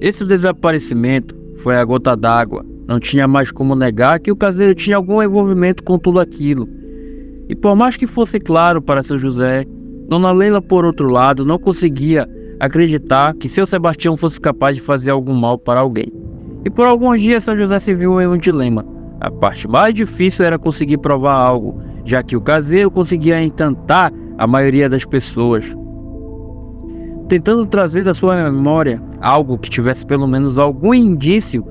Esse desaparecimento foi a gota d'água. Não tinha mais como negar que o caseiro tinha algum envolvimento com tudo aquilo. E por mais que fosse claro para seu José, Dona Leila, por outro lado, não conseguia acreditar que seu Sebastião fosse capaz de fazer algum mal para alguém. E por alguns dias seu José se viu em um dilema. A parte mais difícil era conseguir provar algo, já que o caseiro conseguia encantar a maioria das pessoas. Tentando trazer da sua memória algo que tivesse pelo menos algum indício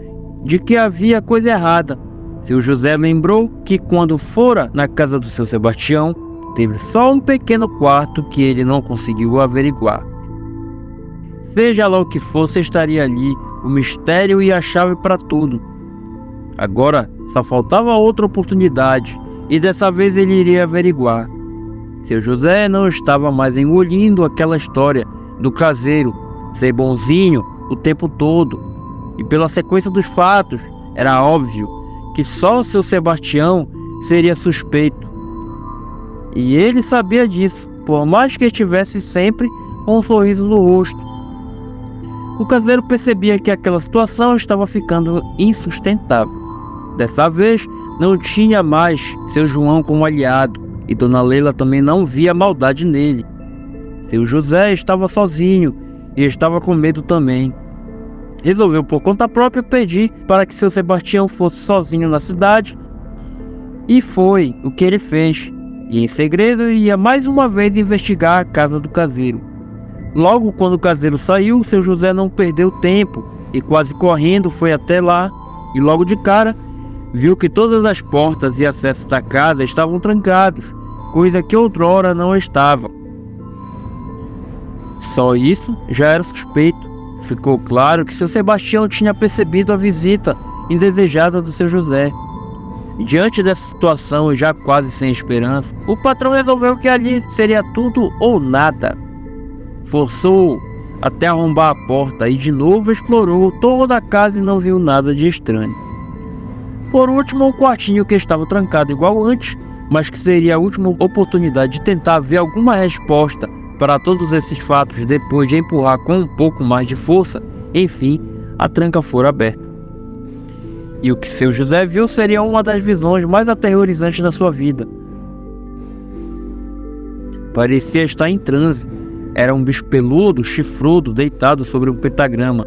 de que havia coisa errada, seu José lembrou que quando fora na casa do seu Sebastião, teve só um pequeno quarto que ele não conseguiu averiguar. Seja lá o que fosse, estaria ali o mistério e a chave para tudo. Agora só faltava outra oportunidade, e dessa vez ele iria averiguar. Seu José não estava mais engolindo aquela história do caseiro ser bonzinho o tempo todo, e pela sequência dos fatos, era óbvio que só seu Sebastião seria suspeito. E ele sabia disso, por mais que estivesse sempre com um sorriso no rosto. O caseiro percebia que aquela situação estava ficando insustentável. Dessa vez, não tinha mais seu João como aliado, e Dona Leila também não via maldade nele. Seu José estava sozinho e estava com medo também. Resolveu por conta própria pedir para que seu Sebastião fosse sozinho na cidade, e foi o que ele fez. E em segredo ia mais uma vez investigar a casa do caseiro. Logo quando o caseiro saiu, seu José não perdeu tempo e quase correndo foi até lá, e logo de cara viu que todas as portas e acessos da casa estavam trancados, coisa que outrora não estava. Só isso já era suspeito. Ficou claro que seu Sebastião tinha percebido a visita indesejada do seu José. E diante dessa situação, já quase sem esperança, o patrão resolveu que ali seria tudo ou nada. Forçou até arrombar a porta e de novo explorou toda a casa e não viu nada de estranho. Por último, um quartinho que estava trancado igual antes, mas que seria a última oportunidade de tentar ver alguma resposta para todos esses fatos depois de empurrar com um pouco mais de força. Enfim, a tranca fora aberta. E o que seu José viu seria uma das visões mais aterrorizantes da sua vida. Parecia estar em transe. Era um bicho peludo, chifrudo, deitado sobre um pentagrama.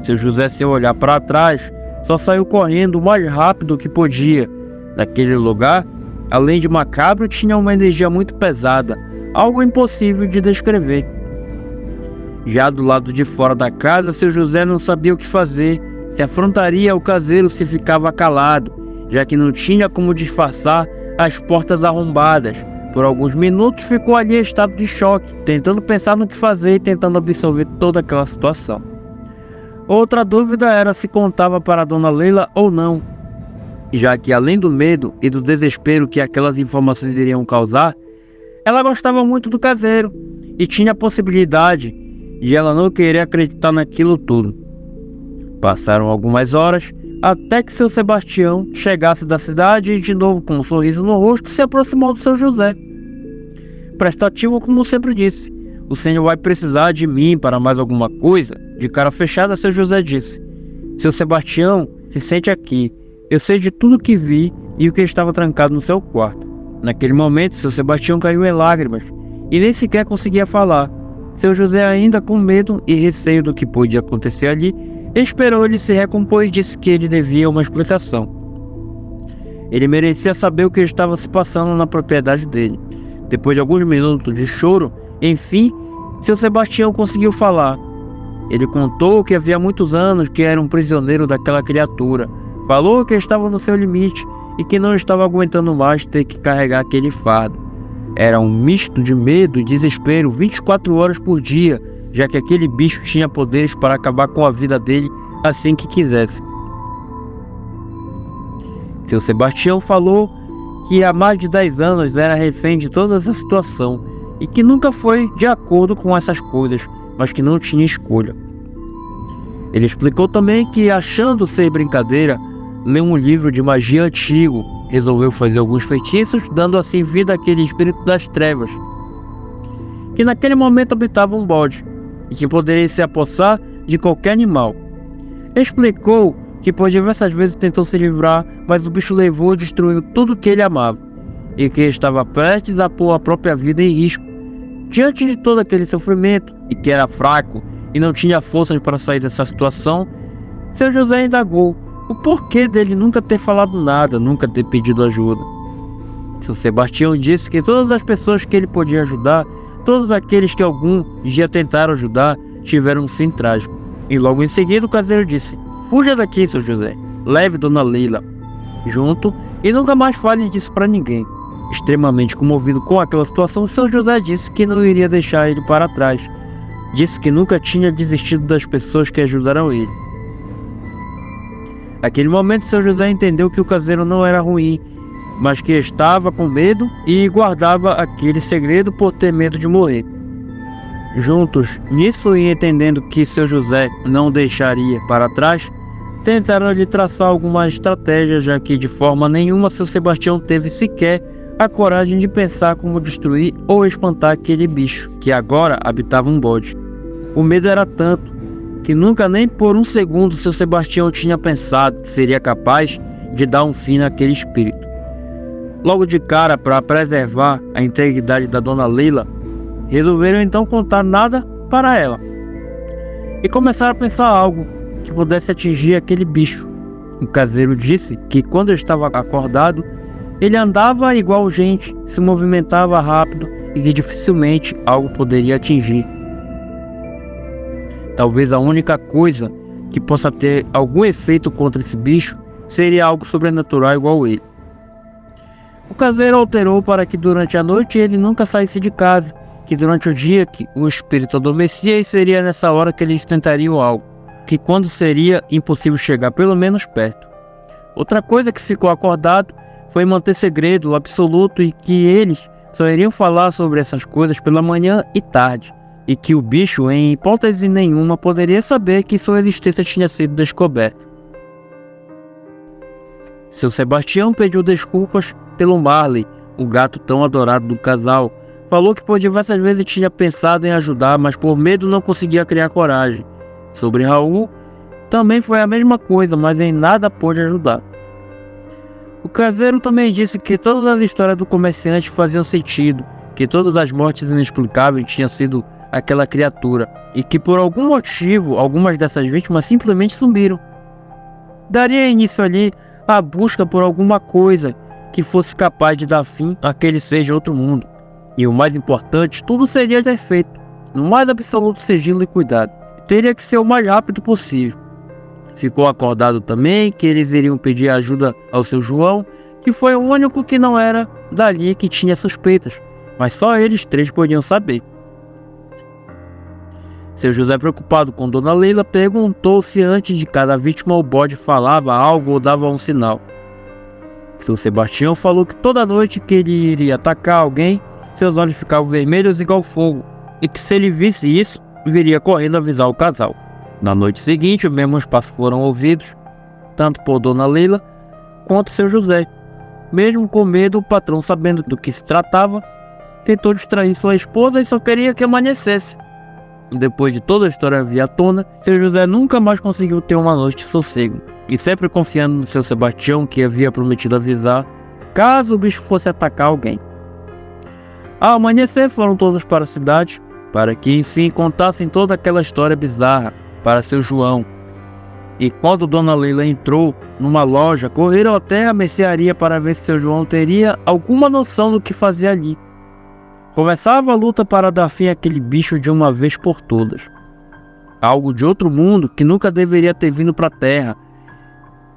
Seu José, sem olhar para trás, só saiu correndo o mais rápido que podia. Naquele lugar, além de macabro, tinha uma energia muito pesada, algo impossível de descrever. Já do lado de fora da casa, seu José não sabia o que fazer. Se afrontaria o caseiro se ficava calado, já que não tinha como disfarçar as portas arrombadas. Por alguns minutos ficou ali em estado de choque, tentando pensar no que fazer e tentando absorver toda aquela situação. Outra dúvida era se contava para Dona Leila ou não, já que além do medo e do desespero que aquelas informações iriam causar, ela gostava muito do caseiro e tinha a possibilidade de ela não querer acreditar naquilo tudo. Passaram algumas horas até que seu Sebastião chegasse da cidade e de novo com um sorriso no rosto se aproximou do seu José. Prestativo como sempre disse: "O senhor vai precisar de mim para mais alguma coisa?" De cara fechada, seu José disse: "Seu Sebastião, se sente aqui. Eu sei de tudo que vi e o que estava trancado no seu quarto." Naquele momento, seu Sebastião caiu em lágrimas e nem sequer conseguia falar. Seu José, ainda com medo e receio do que podia acontecer ali, esperou ele se recompor e disse que ele devia uma explicação. Ele merecia saber o que estava se passando na propriedade dele. Depois de alguns minutos de choro, enfim, seu Sebastião conseguiu falar. Ele contou que havia muitos anos que era um prisioneiro daquela criatura. Falou que estava no seu limite e que não estava aguentando mais ter que carregar aquele fardo. Era um misto de medo e desespero 24 horas por dia, já que aquele bicho tinha poderes para acabar com a vida dele assim que quisesse. Seu Sebastião falou que há mais de 10 anos era refém de toda essa situação e que nunca foi de acordo com essas coisas, mas que não tinha escolha. Ele explicou também que, achando ser brincadeira, leu um livro de magia antigo, resolveu fazer alguns feitiços, dando assim vida àquele espírito das trevas, que naquele momento habitava um bode, e que poderia se apossar de qualquer animal. Explicou que por diversas vezes tentou se livrar, mas o bicho levou e destruiu tudo que ele amava, e que estava prestes a pôr a própria vida em risco. Diante de todo aquele sofrimento, e que era fraco e não tinha forças para sair dessa situação, seu José indagou o porquê dele nunca ter falado nada, nunca ter pedido ajuda. Seu Sebastião disse que todas as pessoas que ele podia ajudar, todos aqueles que algum dia tentaram ajudar, tiveram um fim trágico. E logo em seguida o caseiro disse: "Fuja daqui, seu José, leve Dona Leila junto e nunca mais fale disso para ninguém." Extremamente comovido com aquela situação, seu José disse que não iria deixar ele para trás. Disse que nunca tinha desistido das pessoas que ajudaram ele. Naquele momento, seu José entendeu que o caseiro não era ruim, mas que estava com medo e guardava aquele segredo por ter medo de morrer. Juntos, nisso e entendendo que seu José não o deixaria para trás, tentaram lhe traçar alguma estratégia, já que de forma nenhuma seu Sebastião teve sequer a coragem de pensar como destruir ou espantar aquele bicho que agora habitava um bode. O medo era tanto que nunca nem por um segundo seu Sebastião tinha pensado que seria capaz de dar um fim naquele espírito. Logo de cara, para preservar a integridade da Dona Leila, resolveram então contar nada para ela e começaram a pensar algo que pudesse atingir aquele bicho. O caseiro disse que quando estava acordado, ele andava igual gente, se movimentava rápido e que dificilmente algo poderia atingir. Talvez a única coisa que possa ter algum efeito contra esse bicho seria algo sobrenatural igual ele. O caseiro alterou para que durante a noite ele nunca saísse de casa, que durante o dia que o espírito adormecia e seria nessa hora que eles tentariam algo, que quando seria impossível chegar pelo menos perto. Outra coisa que ficou acordado foi manter segredo absoluto e que eles só iriam falar sobre essas coisas pela manhã e tarde, e que o bicho em hipótese nenhuma poderia saber que sua existência tinha sido descoberta. Seu Sebastião pediu desculpas pelo Marley, o gato tão adorado do casal. Falou que por diversas vezes tinha pensado em ajudar, mas por medo não conseguia criar coragem. Sobre Raul, também foi a mesma coisa, mas em nada pôde ajudar. O caseiro também disse que todas as histórias do comerciante faziam sentido, que todas as mortes inexplicáveis tinham sido aquela criatura, e que por algum motivo algumas dessas vítimas simplesmente sumiram. Daria início ali a busca por alguma coisa que fosse capaz de dar fim àquele ser de outro mundo. E o mais importante, tudo seria ser feito no mais absoluto sigilo e cuidado. Teria que ser o mais rápido possível. Ficou acordado também que eles iriam pedir ajuda ao seu João, que foi o único que não era dali que tinha suspeitas, mas só eles três podiam saber. Seu José, preocupado com Dona Leila, perguntou se antes de cada vítima o bode falava algo ou dava um sinal. Seu Sebastião falou que toda noite que ele iria atacar alguém, seus olhos ficavam vermelhos igual fogo, e que se ele visse isso, viria correndo avisar o casal. Na noite seguinte, os mesmos passos foram ouvidos, tanto por Dona Leila quanto seu José. Mesmo com medo, o patrão, sabendo do que se tratava, tentou distrair sua esposa e só queria que amanhecesse. Depois de toda a história vir à tona, seu José nunca mais conseguiu ter uma noite de sossego, e sempre confiando no seu Sebastião, que havia prometido avisar caso o bicho fosse atacar alguém. Ao amanhecer, foram todos para a cidade, para que enfim contassem toda aquela história bizarra para seu João. E quando Dona Leila entrou numa loja, correram até a mercearia para ver se seu João teria alguma noção do que fazia ali. Começava a luta para dar fim àquele bicho de uma vez por todas. Algo de outro mundo que nunca deveria ter vindo para a terra.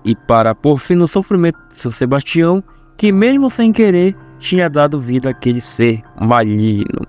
E para pôr fim no sofrimento de seu Sebastião, que mesmo sem querer tinha dado vida àquele ser maligno.